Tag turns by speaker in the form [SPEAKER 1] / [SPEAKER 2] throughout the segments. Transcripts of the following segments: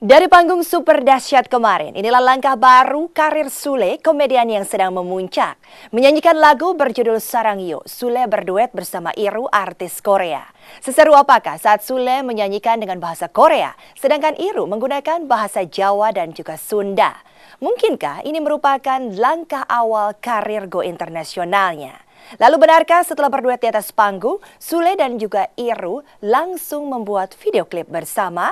[SPEAKER 1] Dari panggung super dahsyat kemarin, inilah langkah baru karir Sule, komedian yang sedang memuncak. Menyanyikan lagu berjudul Sarangyo, Sule berduet bersama Iru, artis Korea. Seseru apakah saat Sule menyanyikan dengan bahasa Korea, sedangkan Iru menggunakan bahasa Jawa dan juga Sunda? Mungkinkah ini merupakan langkah awal karir go internasionalnya? Lalu benarkah setelah berduet di atas panggung, Sule dan juga Iru langsung membuat video klip bersama?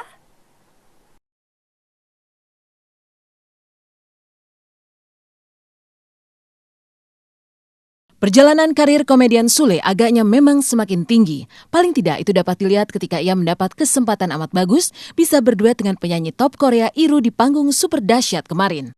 [SPEAKER 2] Perjalanan karir komedian Sule agaknya memang semakin tinggi. Paling tidak itu dapat dilihat ketika ia mendapat kesempatan amat bagus bisa berduet dengan penyanyi top Korea Iru di panggung super dahsyat kemarin.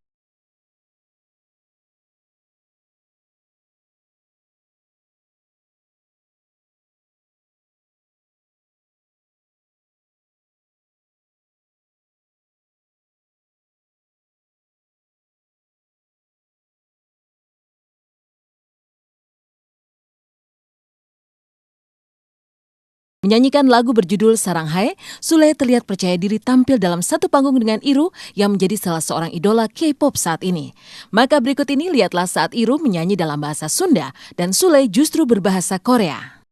[SPEAKER 2] Menyanyikan lagu berjudul Saranghai, Sule terlihat percaya diri tampil dalam satu panggung dengan Iru yang menjadi salah seorang idola K-pop saat ini. Maka berikut ini lihatlah saat Iru menyanyi dalam bahasa Sunda dan Sule justru berbahasa Korea.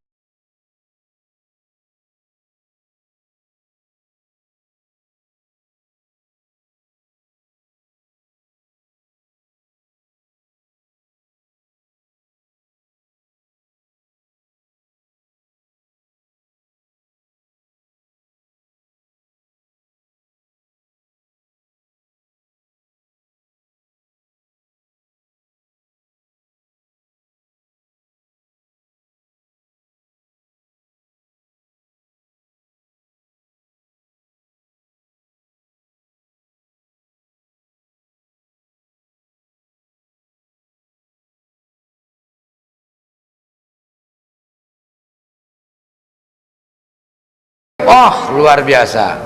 [SPEAKER 3] Oh, luar biasa.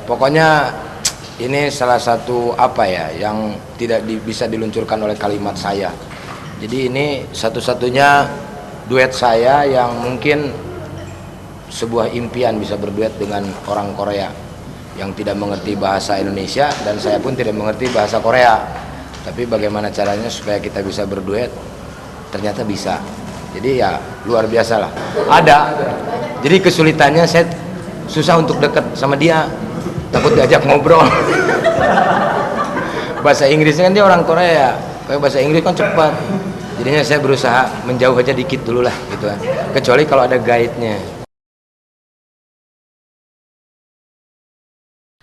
[SPEAKER 3] Pokoknya ini salah satu yang tidak bisa diluncurkan oleh kalimat saya. Jadi ini satu-satunya duet saya yang mungkin sebuah impian bisa berduet dengan orang Korea yang tidak mengerti bahasa Indonesia dan saya pun tidak mengerti bahasa Korea. Tapi bagaimana caranya supaya kita bisa berduet? Ternyata bisa. Jadi ya luar biasa lah. Ada. Jadi kesulitannya saya susah untuk dekat sama dia, takut diajak ngobrol. Bahasa Inggrisnya kan dia orang Korea, kayak bahasa Inggris kan cepat. Jadinya saya berusaha menjauh aja dikit dulu lah gitu kan. Kecuali kalau ada guide-nya.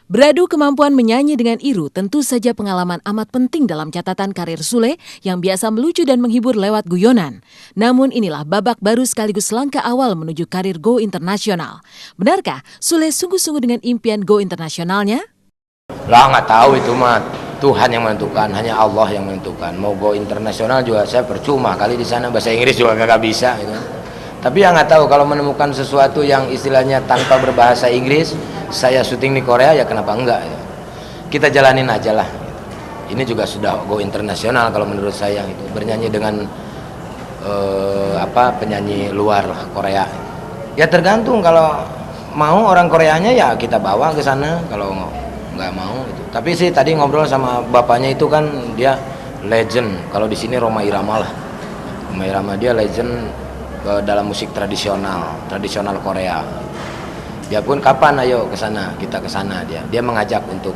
[SPEAKER 2] Beradu kemampuan menyanyi dengan Iru tentu saja pengalaman amat penting dalam catatan karir Sule yang biasa melucu dan menghibur lewat guyonan. Namun inilah babak baru sekaligus langkah awal menuju karir go internasional. Benarkah Sule sungguh-sungguh dengan impian go internasionalnya?
[SPEAKER 3] Lah nggak tahu itu mah Tuhan yang menentukan, hanya Allah yang menentukan. Mau go internasional juga saya percuma kali di sana bahasa Inggris juga nggak bisa gitu. Tapi ya nggak tahu kalau menemukan sesuatu yang istilahnya tanpa berbahasa Inggris, saya syuting di Korea ya kenapa enggak? Ya. Kita jalanin aja lah. Ini juga sudah go internasional kalau menurut saya gitu. Bernyanyi dengan penyanyi luar Korea. Ya tergantung kalau mau orang Koreanya ya kita bawa ke sana, kalau nggak mau gitu. Tapi sih tadi ngobrol sama bapaknya itu kan dia legend. Kalau di sini Rhoma Irama lah. Rhoma Irama dia legend dalam musik tradisional Korea. Dia pun kapan ayo ke sana, kita ke sana dia mengajak untuk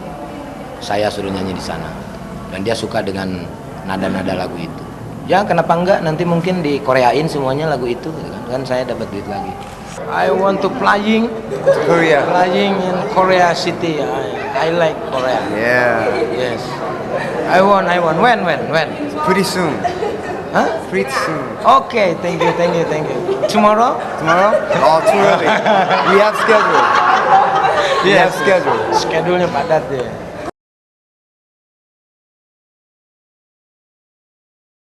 [SPEAKER 3] saya suruh nyanyi di sana. Dan dia suka dengan nada-nada lagu itu. Ya kenapa enggak nanti mungkin di Koreain semuanya lagu itu kan saya dapat duit lagi. I want to playing in Korea City. I like Korea.
[SPEAKER 4] Yeah.
[SPEAKER 3] Yes. I want. When?
[SPEAKER 4] Pretty soon.
[SPEAKER 3] Huh?
[SPEAKER 4] Pretty soon.
[SPEAKER 3] Okay, thank you. Tomorrow?
[SPEAKER 4] Tomorrow? Oh, too early. We have schedule. We have schedule.
[SPEAKER 3] Schedule-nya padat ya.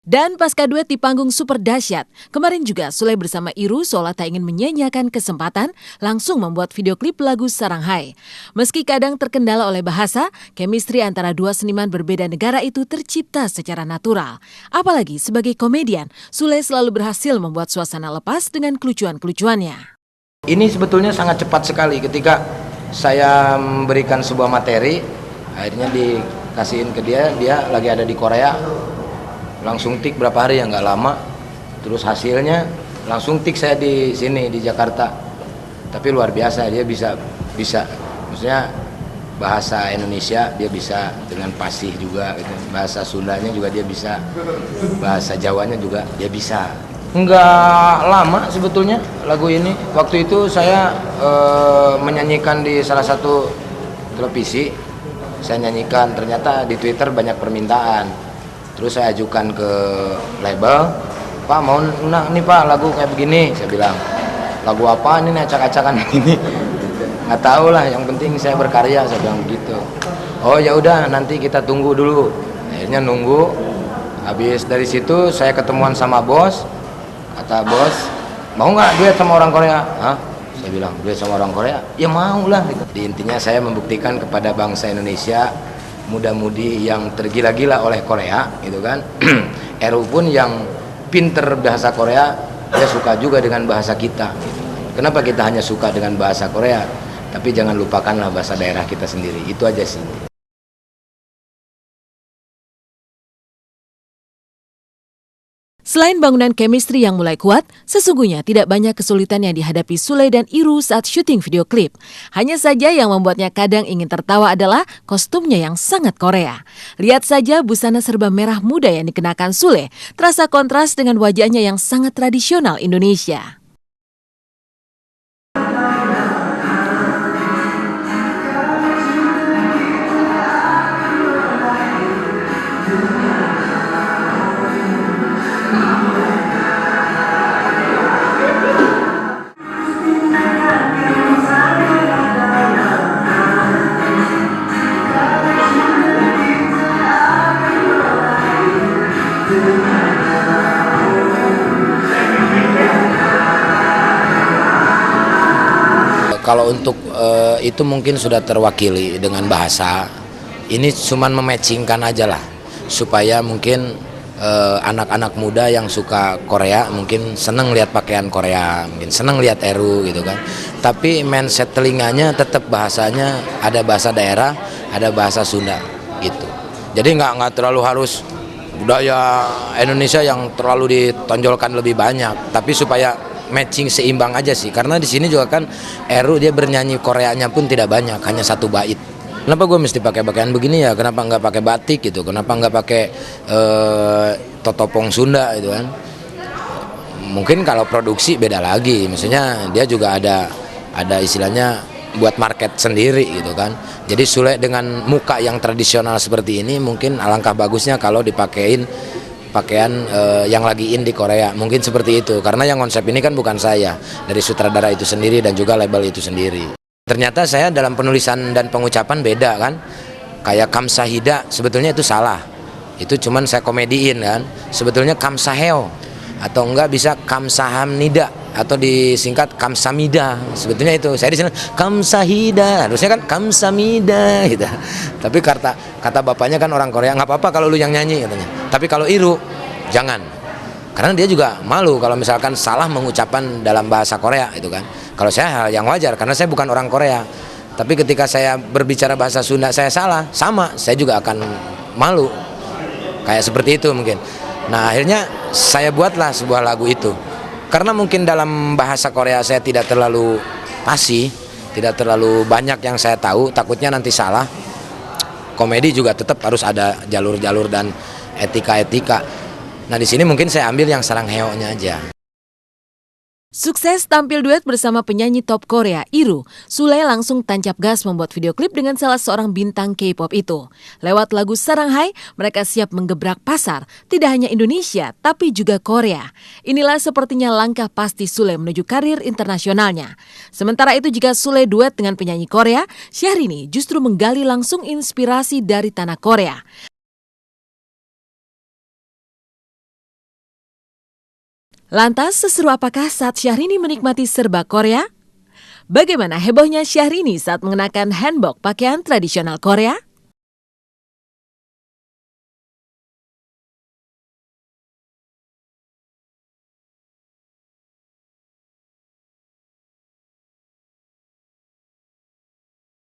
[SPEAKER 2] Dan pasca duet di panggung super dahsyat, kemarin juga Sule bersama Iru seolah tak ingin menyanyiakan kesempatan langsung membuat video klip lagu Saranghai. Meski kadang terkendala oleh bahasa, chemistry antara dua seniman berbeda negara itu tercipta secara natural. Apalagi sebagai komedian, Sule selalu berhasil membuat suasana lepas dengan kelucuan-kelucuannya.
[SPEAKER 3] Ini sebetulnya sangat cepat sekali ketika saya memberikan sebuah materi, akhirnya dikasihin ke dia, dia lagi ada di Korea, langsung tik berapa hari ya, nggak lama, terus hasilnya langsung tik saya di sini di Jakarta. Tapi luar biasa, dia bisa maksudnya bahasa Indonesia dia bisa dengan fasih juga gitu. Bahasa Sundanya juga dia bisa, bahasa Jawanya juga dia bisa. Enggak lama sebetulnya lagu ini. Waktu itu saya menyanyikan di salah satu televisi, saya nyanyikan, ternyata di Twitter banyak permintaan. Terus saya ajukan ke label, Pak mau nih Pak lagu kayak begini. Saya bilang, lagu apa ini acak-acakan ini? Nggak tahu lah, yang penting saya berkarya, saya bilang begitu. Oh ya udah, nanti kita tunggu dulu. Akhirnya nunggu. Habis dari situ saya ketemuan sama bos. Kata bos, mau nggak duet sama orang Korea? Hah? Saya bilang duet sama orang Korea? Ya mau lah. Di intinya saya membuktikan kepada bangsa Indonesia, muda-mudi yang tergila-gila oleh Korea, gitu kan. Eru pun yang pinter bahasa Korea, dia suka juga dengan bahasa kita. Gitu. Kenapa kita hanya suka dengan bahasa Korea? Tapi jangan lupakanlah bahasa daerah kita sendiri. Itu aja sih.
[SPEAKER 2] Selain bangunan chemistry yang mulai kuat, sesungguhnya tidak banyak kesulitan yang dihadapi Sule dan Iru saat syuting video klip. Hanya saja yang membuatnya kadang ingin tertawa adalah kostumnya yang sangat Korea. Lihat saja busana serba merah muda yang dikenakan Sule, terasa kontras dengan wajahnya yang sangat tradisional Indonesia.
[SPEAKER 3] Kalau untuk itu mungkin sudah terwakili dengan bahasa. Ini cuman mematchingkan aja lah, supaya mungkin anak-anak muda yang suka Korea mungkin seneng lihat pakaian Korea, mungkin seneng lihat Eru gitu kan. Tapi mindset telinganya tetap bahasanya ada bahasa daerah, ada bahasa Sunda gitu. Jadi nggak terlalu harus budaya Indonesia yang terlalu ditonjolkan lebih banyak, tapi supaya matching seimbang aja sih. Karena di sini juga kan Eru dia bernyanyi Koreanya pun tidak banyak, hanya satu bait. Kenapa gue mesti pakai pakaian begini ya? Kenapa nggak pakai batik gitu? Kenapa nggak pakai totopong Sunda gitu kan? Mungkin kalau produksi beda lagi. Maksudnya dia juga ada istilahnya buat market sendiri gitu kan. Jadi Sule dengan muka yang tradisional seperti ini mungkin alangkah bagusnya kalau dipakein pakaian yang lagi in di Korea, mungkin seperti itu. Karena yang konsep ini kan bukan saya, dari sutradara itu sendiri dan juga label itu sendiri. Ternyata saya dalam penulisan dan pengucapan beda kan. Kayak kamsahida sebetulnya itu salah. Itu cuman saya komediin kan. Sebetulnya kamsaheo atau enggak bisa kamsahamnida atau disingkat kamsamida. Sebetulnya itu saya di sini kamsahida, harusnya kan kamsamida gitu. Tapi kata bapaknya kan orang Korea, nggak apa-apa kalau lu yang nyanyi katanya. Tapi kalau Iru jangan. Karena dia juga malu kalau misalkan salah mengucapkan dalam bahasa Korea itu kan. Kalau saya hal yang wajar karena saya bukan orang Korea. Tapi ketika saya berbicara bahasa Sunda saya salah, sama saya juga akan malu. Kayak seperti itu mungkin. Nah akhirnya saya buatlah sebuah lagu itu. Karena mungkin dalam bahasa Korea saya tidak terlalu fasih, tidak terlalu banyak yang saya tahu, takutnya nanti salah. Komedi juga tetap harus ada jalur-jalur dan etika-etika. Nah di sini mungkin saya ambil yang saranghae-nya aja.
[SPEAKER 2] Sukses tampil duet bersama penyanyi top Korea, Iru, Sule langsung tancap gas membuat video klip dengan salah seorang bintang K-pop itu. Lewat lagu Saranghai, mereka siap menggebrak pasar, tidak hanya Indonesia, tapi juga Korea. Inilah sepertinya langkah pasti Sule menuju karir internasionalnya. Sementara itu jika Sule duet dengan penyanyi Korea, Syahrini justru menggali langsung inspirasi dari tanah Korea. Lantas, seseru apakah saat Syahrini menikmati serba Korea? Bagaimana hebohnya Syahrini saat mengenakan hanbok pakaian tradisional Korea?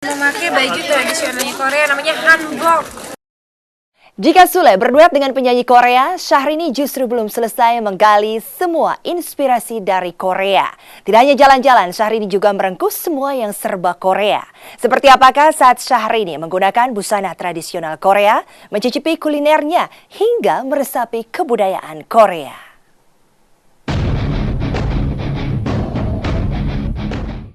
[SPEAKER 5] Memakai baju tradisionalnya Korea namanya hanbok.
[SPEAKER 1] Jika Sule berduet dengan penyanyi Korea, Syahrini justru belum selesai menggali semua inspirasi dari Korea. Tidak hanya jalan-jalan, Syahrini juga merengkus semua yang serba Korea. Seperti apakah saat Syahrini menggunakan busana tradisional Korea, mencicipi kulinernya, hingga meresapi kebudayaan Korea.